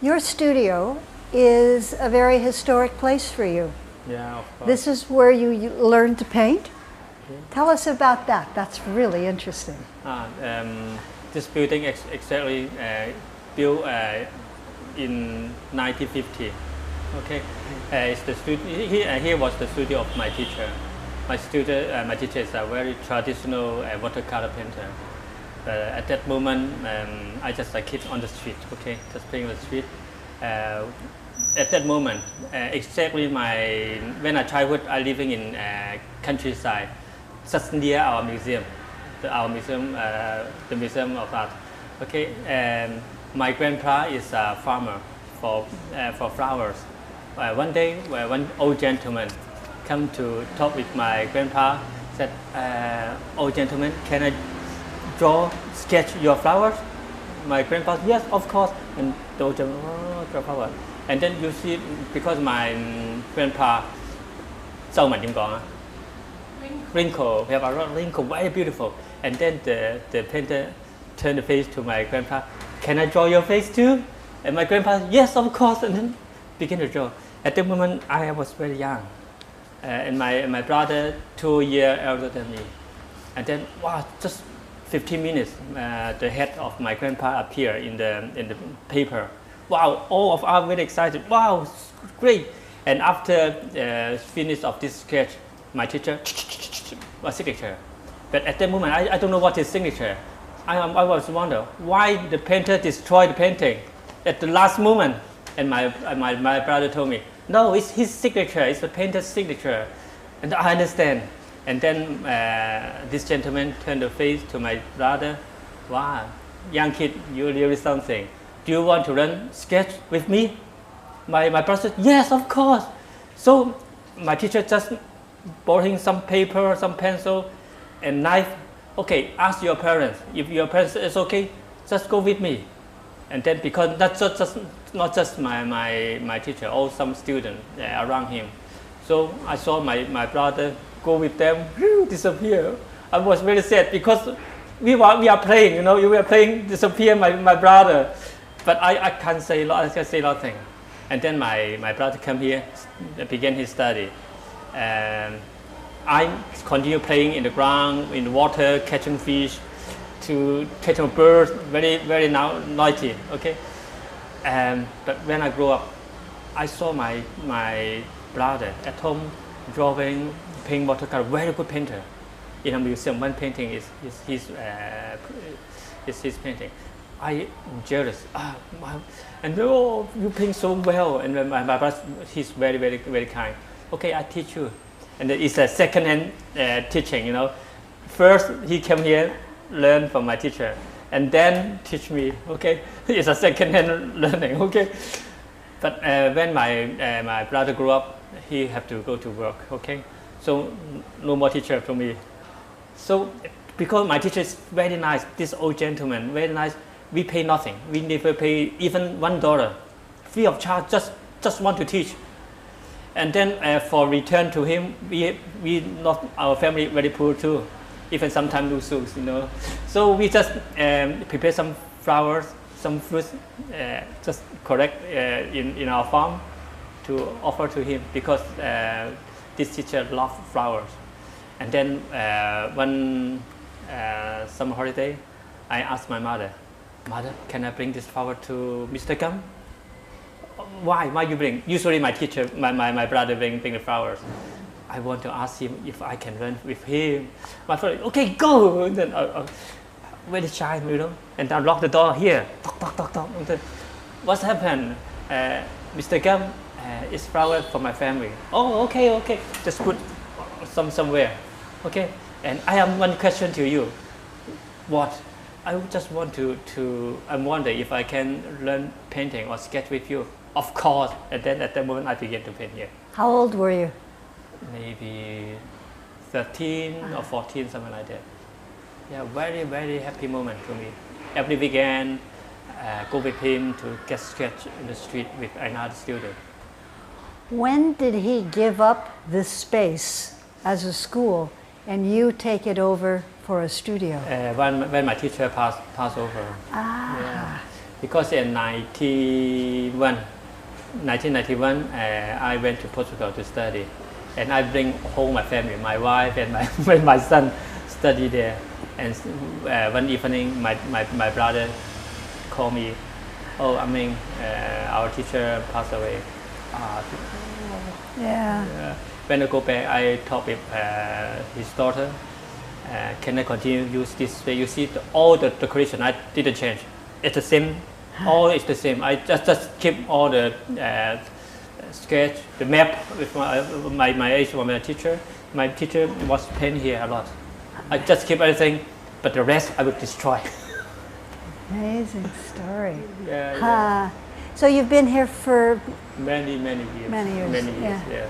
Your studio is a very historic place for you. Yeah, of course. This is where you learned to paint? Tell us about that. That's really interesting. This building exactly built in 1950. Okay, it's the here was the studio of my teacher. My teacher is a very traditional watercolor painter. At that moment, I just a kid on the street. Okay, just playing on the street. At that moment, exactly when I childhood, I living in countryside, just near our museum, the museum of art. Okay, my grandpa is a farmer for flowers. One day, one old gentleman come to talk with my grandpa. Said, "Old gentleman, can I sketch your flowers?" My grandpa, "Yes, of course." And the old gentleman, "Oh, draw flower." And then you see, because my grandpa, wrinkle, we have a wrinkle, very beautiful. And then the painter turned the face to my grandpa. "Can I draw your face too?" And my grandpa, "Yes, of course." And then began to draw. At the moment, I was very young, and my brother 2 years older than me. And then, wow, just 15 minutes, the head of my grandpa appeared in the paper. Wow, all of us very excited. Wow, great! And after finish of this sketch, my teacher was signature. But at that moment, I don't know what his signature. I was wondering why the painter destroyed the painting at the last moment. And my brother told me, "No, it's his signature. It's the painter's signature." And I understand. And then this gentleman turned the face to my brother. "Wow, young kid, you're really something. Do you want to learn sketch with me?" My brother said, "Yes, of course." So my teacher just brought him some paper, some pencil, and knife. "Okay, ask your parents. If your parents is okay, just go with me." And then because that's not just my teacher, all some students around him. So I saw my brother go with them, disappear. I was very sad because we are playing, you know, we were playing, disappear my brother. But I can't say nothing. And then my brother come here, began his study. And I continue playing in the ground, in the water, catching fish, to catching birds, very noisy. Okay. But when I grew up, I saw my brother at home drawing, painting watercolor, very good painter. In a museum, one painting is his painting. I am jealous. And oh, you paint so well. And my brother, he's very kind. "Okay, I teach you." And it's a second-hand teaching, you know. First, he came here, learn from my teacher, and then teach me. Okay, it's a second-hand learning. Okay, but when my brother grew up, he had to go to work. Okay, so no more teacher for me. So because my teacher is very nice, this old gentleman, very nice. We pay nothing. We never pay even $1, free of charge. Just want to teach. And then for return to him, we not our family very poor too. Even sometimes no shoes, you know. So we just prepare some flowers, some fruits, just collect in our farm to offer to him because this teacher loves flowers. And then one summer holiday, I asked my mother, "Mother, can I bring this flower to Mr. Gum?" Why you bring? Usually my teacher, my brother bring the flowers. I want to ask him if I can learn with him. My father, "Okay, go." And then very shy, you know. And I lock the door here. Talk. And then, "What's happened? Mr. Gum, it's flower for my family." "Oh, okay. Just put somewhere. Okay. And I have one question to you. What? I just want I wonder if I can learn painting or sketch with you." "Of course." And then at that moment I began to paint here. How old were you? Maybe 13 or 14, something like that. Yeah, very happy moment for me. Every weekend, go with him to get sketch in the street with another student. When did he give up this space as a school and you take it over for a studio? When my teacher passed over. Ah. Yeah. Because in 1991, I went to Portugal to study, and I bring home my family, my wife and my son study there. And one evening, my brother called me, oh, I mean, our teacher passed away. When I go back, I talk with his daughter. Can I continue use this way? You see, all the decoration I didn't change. It's the same. All is the same. I just keep all the sketch, the map with my age from my teacher. My teacher was paint here a lot. I just keep everything, but the rest I would destroy. Amazing story. Yeah. So you've been here for many years. Many years. Yeah.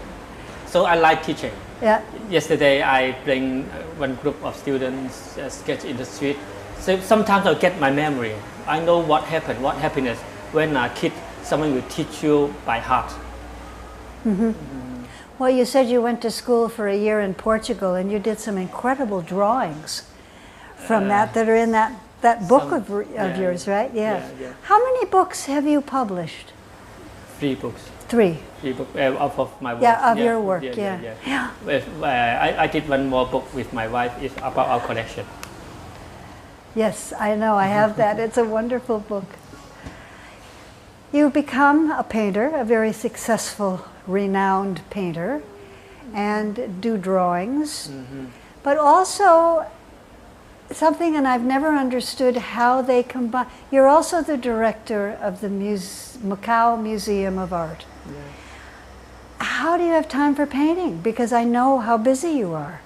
So I like teaching. Yeah. Yesterday I bring one group of students sketch in the street. So sometimes I get my memory. I know what happened, what happiness when a kid, someone will teach you by heart. Well, you said you went to school for a year in Portugal, and you did some incredible drawings from that are in that book of yours, right? Yeah. How many books have you published? 3 books. 3. 3 books of my work. Yeah, of your work. I did one more book with my wife. It's about our collection. Yes, I know. I have that. It's a wonderful book. You've become a painter, a very successful, renowned painter, and do drawings, but also something, and I've never understood how they combine. You're also the director of the Macau Museum of Art. How do you have time for painting? Because I know how busy you are.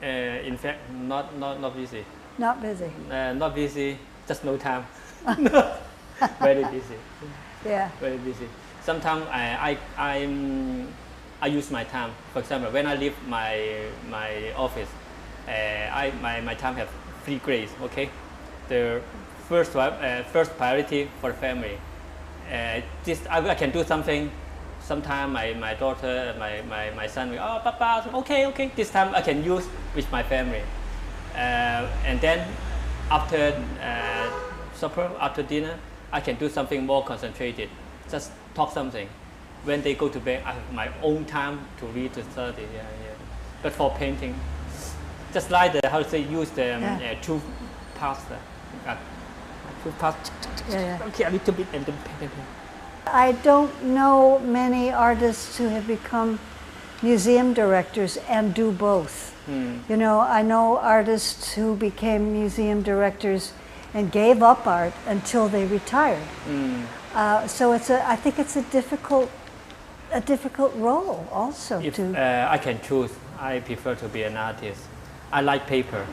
In fact, not busy. Not busy. Not busy, just no time. Very busy. Yeah. Very busy. Sometimes I use my time. For example, when I leave my office, my time have 3 grades. Okay, the first priority for the family. I can do something. Sometimes my daughter, my son will, oh, Papa, okay. This time I can use with my family. And then after supper, after dinner, I can do something more concentrated. Just talk something. When they go to bed, I have my own time to read, to study. But for painting, just like the use the 2 parts. 2 parts. Okay, a little bit and then paint. I don't know many artists who have become museum directors and do both. You know, I know artists who became museum directors and gave up art until they retired. So I think it's a difficult role also. If I can choose, I prefer to be an artist. I like paper,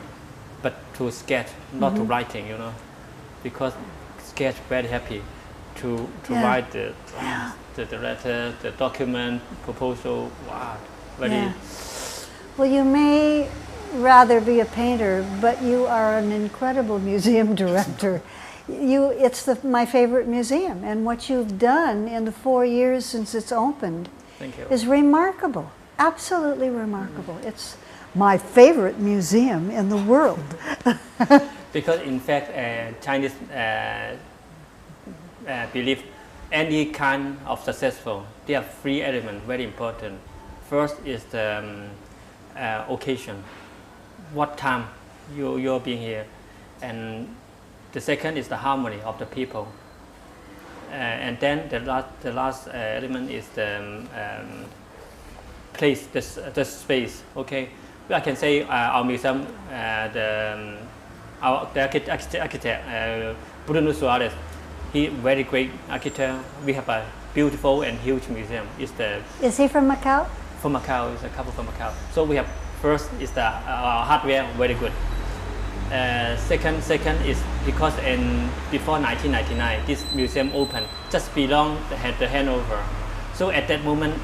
but to sketch, not to writing, you know, because sketch very happy to write the letter, the document, proposal. Wow, very. Well, you may rather be a painter, but you are an incredible museum director. It's my favorite museum, and what you've done in the 4 years since it's opened is remarkable, absolutely remarkable. It's my favorite museum in the world. Because in fact, Chinese believe any kind of successful, there are 3 elements very important. First is the occasion, what time you're being here, and the second is the harmony of the people, and then the last element is the place, the space. Okay, I can say our museum, the architect Bruno Suarez, he very great architect. We have a beautiful and huge museum. Is he from Macau? From Macau, is a couple from Macau. So we have first is the hardware very good. Second is because before 1999 this museum opened, just had the handover. So at that moment,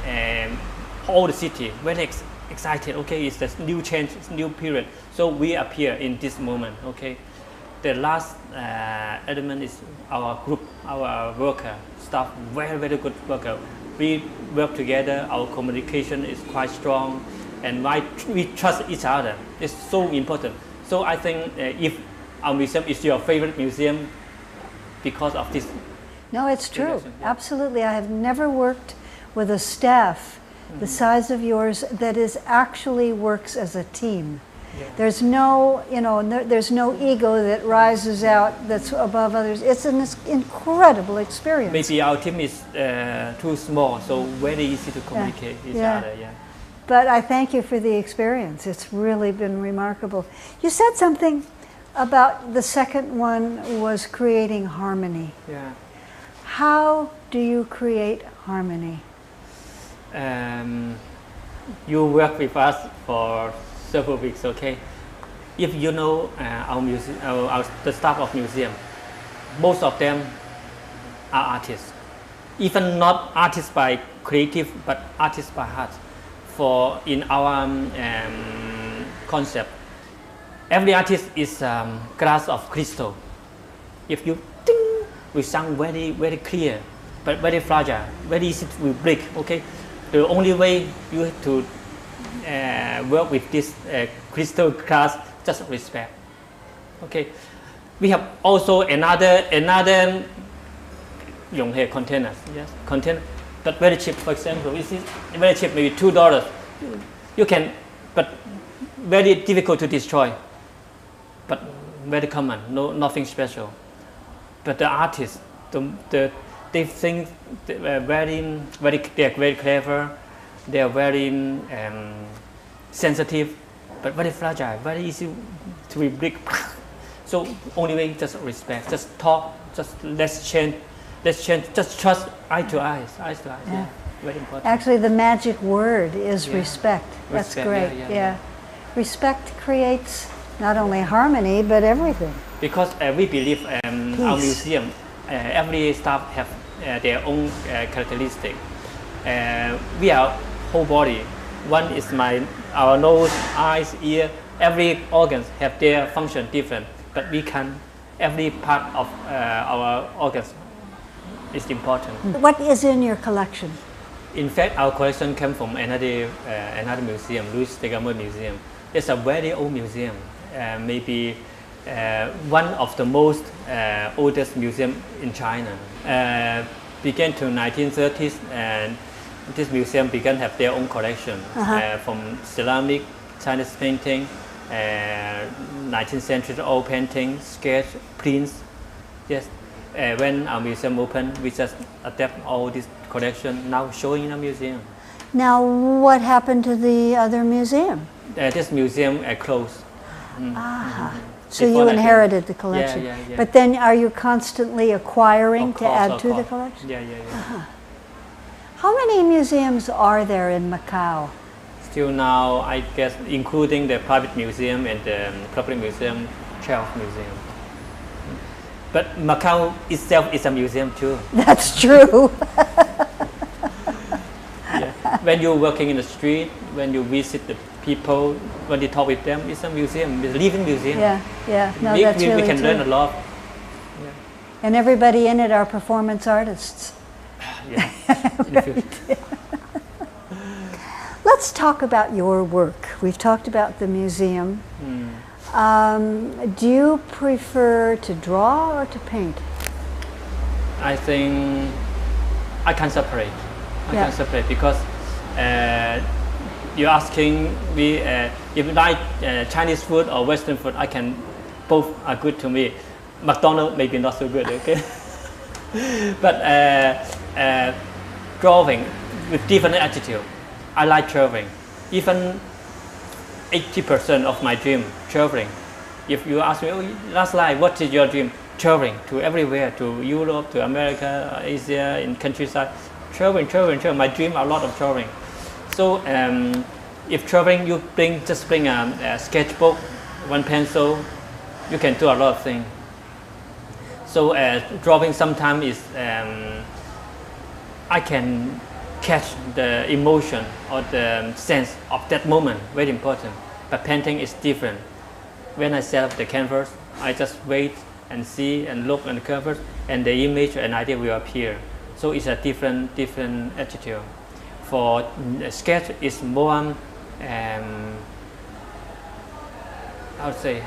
all the city very excited. Okay, it's a new change, it's new period. So we appear in this moment. Okay, the last element is our group, our worker, staff, very good worker. We work together. Our communication is quite strong, and we trust each other. It's so important. So I think if our museum is your favorite museum, because of this. No, it's true. relation, yeah. Absolutely. I have never worked with a staff the size of yours that is actually works as a team. Yeah. There's no, there's no ego that rises out that's above others. It's an incredible experience. Maybe our team is too small, so very easy to communicate each other. Yeah. But I thank you for the experience. It's really been remarkable. You said something about the second one was creating harmony. Yeah. How do you create harmony? You work with us for several weeks, okay? If you know the staff of museum, most of them are artists. Even not artists by creative, but artists by heart. For in our concept, every artist is glass of crystal. If you ding, we sound very, very clear, but very fragile, very easy to break, okay? The only way you have to work with this crystal glass, just respect. Okay, we have also another containers. Yes, container, but very cheap. For example, this is very cheap, maybe $2. You can, but very difficult to destroy. But very common, nothing special. But the artists, they think they are very clever. They are very sensitive, but very fragile, very easy to be break. So only way, just respect, just talk, just let's change, just trust eyes to eyes. Yeah. Very important. Actually, the magic word is respect. That's Respect, great. yeah. Respect creates not only harmony but everything. Because we believe our museum, every staff have their own characteristic. We are whole body. One is our nose, eyes, ear. Every organs have their function different, but we can every part of our organs is important. What is in your collection? In fact, our collection came from another museum, Rouge Genocide Museum. It's a very old museum, maybe one of the most oldest museum in China. Began to 1930s, and this museum began to have their own collection from ceramic, Chinese painting, 19th century old painting, sketch, prints. Yes. When our museum opened, we just adapt all this collection now showing in a museum. Now, what happened to the other museum? This museum closed. So you inherited the collection. Yeah. But then are you constantly acquiring to add to the collection? Yeah. How many museums are there in Macau? Still now, I guess, including the private museum and the public museum, 12 museums. But Macau itself is a museum too. That's true. When you're working in the street, when you visit the people, when you talk with them, it's a museum, it's a living museum. Yeah. No, that's really we can true. learn a lot. And everybody in it are performance artists. Yeah. Let's talk about your work. We've talked about the museum. Do you prefer to draw or to paint? I think I can separate. I can separate because you're asking me if you like Chinese food or Western food. I can, both are good to me. McDonald's maybe not so good, okay? But drawing with different attitude. I like traveling. Even 80% of my dream, traveling. If you ask me, last night, what is your dream? Traveling to everywhere, to Europe, to America, Asia, in countryside. Traveling. My dream, a lot of traveling. So if traveling, you just bring a sketchbook, one pencil, you can do a lot of things. So drawing sometimes is, I can catch the emotion or the sense of that moment, very important. But painting is different. When I set up the canvas, I just wait and see and look at the canvas, and the image and idea will appear. So it's a different attitude. For sketch, it's more, I would say,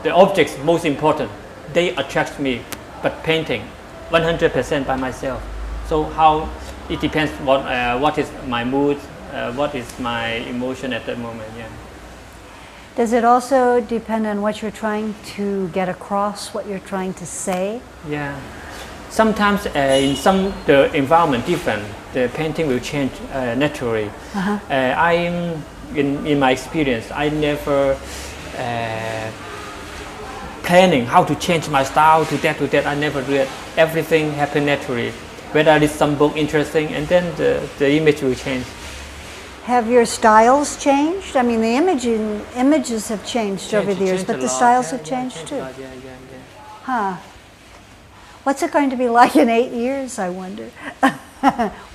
the objects most important. they attract me, but painting 100% by myself. So how it depends what is my mood, what is my emotion at that moment. Yeah. Does it also depend on what you're trying to get across, what you're trying to say? Yeah. Sometimes in the environment different, the painting will change naturally. In my experience, I never planning how to change my style to that. I never do it. Everything happen naturally. Whether it's some book interesting, and then the image will change. Have your styles changed? I mean, the images have changed over the years, but the styles have changed too. Yeah. Huh. What's it going to be like in 8 years, I wonder?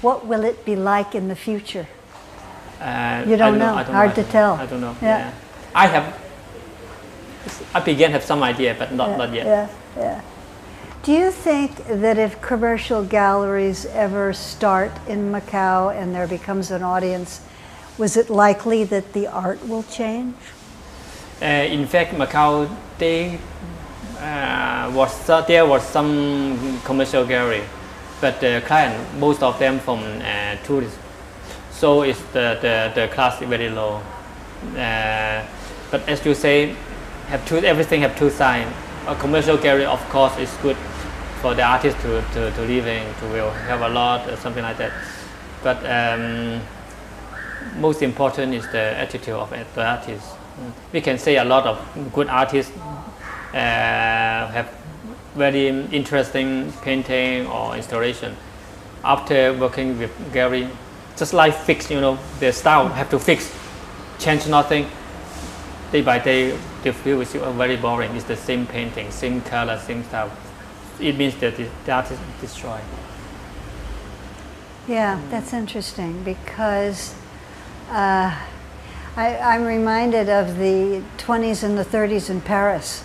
What will it be like in the future? You don't know. Hard to tell. I don't know. Yeah. I began to have some idea, but not yet. Yeah. Do you think that if commercial galleries ever start in Macau and there becomes an audience, was it likely that the art will change? In fact, Macau, there was some commercial gallery, but the client, most of them from tourists. So it's the class is very low. But as you say, everything have two sides. A commercial gallery, of course, is good for the artist to live in, will have a lot or something like that. But most important is the attitude of the artist. We can say a lot of good artists have very interesting painting or installation. After working with gallery, just like fix, the style have to fix, change nothing. Day by day, they feel it's very boring. It's the same painting, same color, same style. It means that the art is destroyed. Yeah, that's interesting because I'm reminded of the 20s and the 30s in Paris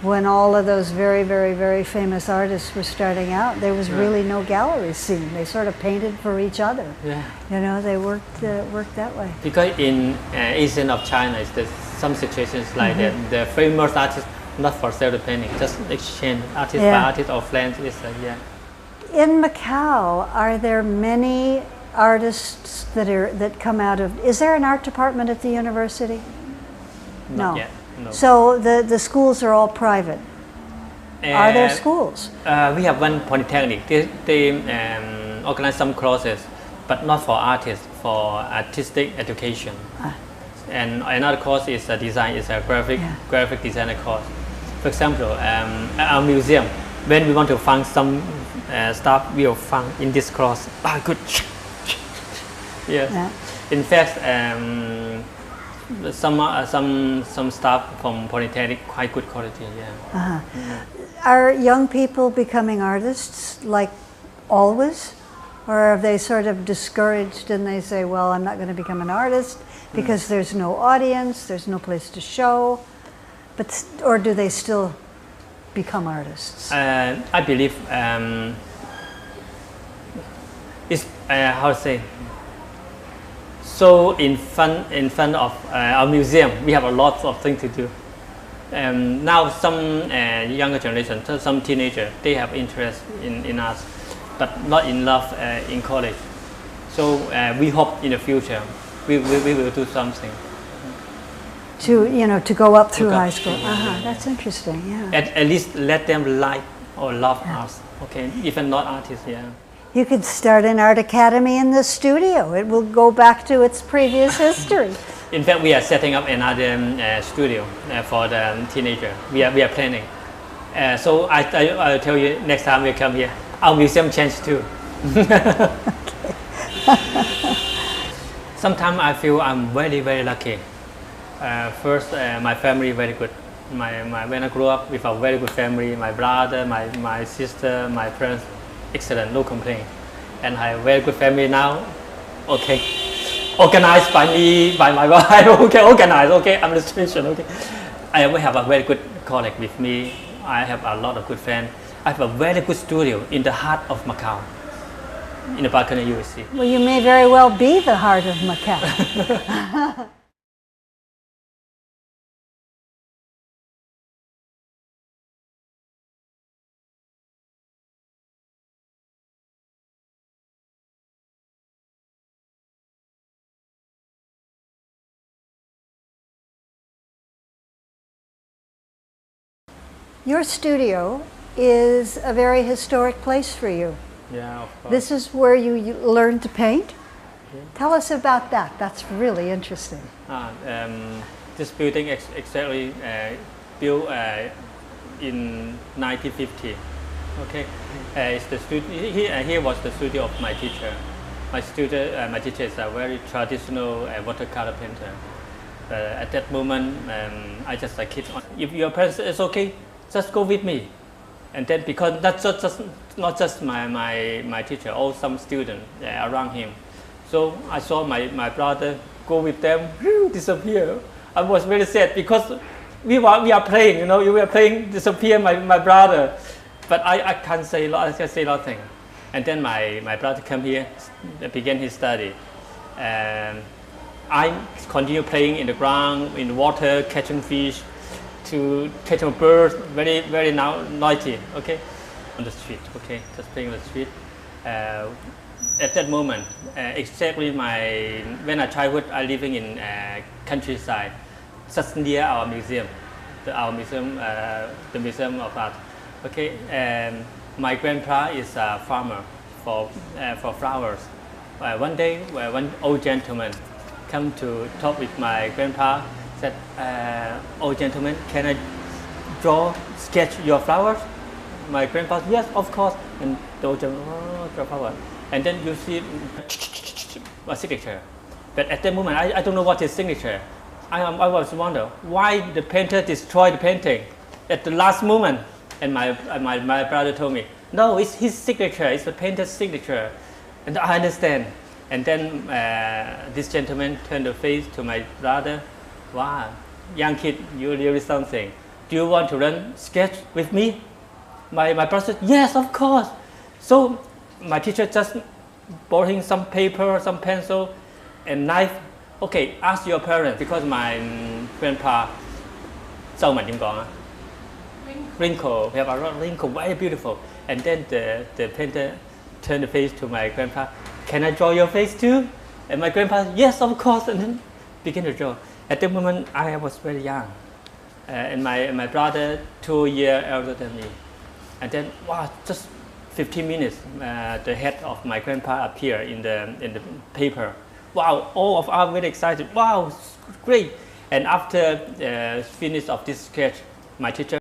when all of those very, very, very famous artists were starting out. There was really no gallery scene. They sort of painted for each other. Yeah. They worked that way. Because in Asian of China, there's some situations like that. The famous artists not for sale painting, just exchange artist by artist or friends. In Macau, are there many artists that come out of? Is there an art department at the university? Not yet. No. So the schools are all private. Are there schools? We have one polytechnic. They organize some courses, but not for artists, for artistic education. And another course is a design, is a graphic designer course. For example, our museum, when we want to find some stuff, we will find in this course. Good. Yes. Yeah. In fact, some stuff from Polytechnic quite good quality. Yeah. Are young people becoming artists like always, or are they sort of discouraged and they say, "Well, I'm not going to become an artist because there's no audience, there's no place to show," or do they still become artists? I believe it's how to say. So in front of our museum, we have a lot of things to do. Now some younger generation, some teenagers, they have interest in us, but not enough in college. So we hope in the future we will do something. To go up through high school. That's interesting. Yeah. At least let them like or love us. Okay, even not artists. Yeah. You could start an art academy in the studio. It will go back to its previous history. In fact, we are setting up another studio for the teenager. We are planning. So I'll tell you next time we come here. Our museum changed too. Sometimes I feel I'm very, very lucky. First, my family very good. When I grew up with a very good family, my brother, my sister, my parents, excellent, no complaint. And I have a very good family now. Okay, organized by me, by my wife. Okay, organized. Okay, administration. Okay, I have a very good colleague with me. I have a lot of good friends. I have a very good studio in the heart of Macau. In the balcony, you will see. Well, you may very well be the heart of Macau. Your studio is a very historic place for you. Yeah, of course. This is where you learned to paint? Yeah. Tell us about that. That's really interesting. This building exactly built in 1950. Okay, it's the here was the studio of my teacher. My teacher is a very traditional watercolor painter. At that moment, I just like kid. If your parents is okay, just go with me. And then because that's not just my teacher, all some students around him. So I saw my brother go with them, disappear. I was very sad because we are playing, you know, we were playing, disappear my brother. But I can't say nothing. And then my brother came here, began his study. I continue playing in the ground, in the water, catching fish, to catching birds, very noisy, okay, on the street, okay, just playing on the street. At that moment, exactly when I childhood, I living in countryside, just near our museum, the museum of art. Okay, my grandpa is a farmer for flowers. One day, one old gentleman come to talk with my grandpa. Said, "Old gentleman, can I sketch your flowers?" My grandpa, "Yes, of course." And the old gentleman, "Oh, draw flower." And then you see a signature. But at that moment, I don't know what his signature. I was wondering why the painter destroyed the painting at the last moment. And my brother told me, "No, it's his signature. It's the painter's signature." And I understand. And then this gentleman turned the face to my brother. "Wow, young kid, you're really something. Do you want to learn sketch with me?" My brother said, "Yes, of course." So my teacher just brought him some paper, some pencil, and knife. "Okay, ask your parents," because my grandpa, wrinkle, we have a lot of wrinkle, very beautiful. And then the painter turned the face to my grandpa. "Can I draw your face too?" And my grandpa, "Yes, of course," and then began to draw. At that moment, I was very young, and my brother 2 years older than me. And then, wow, just 15 minutes, the head of my grandpa appeared in the paper. Wow, all of us very excited. Wow, great! And after finish of this sketch, my teacher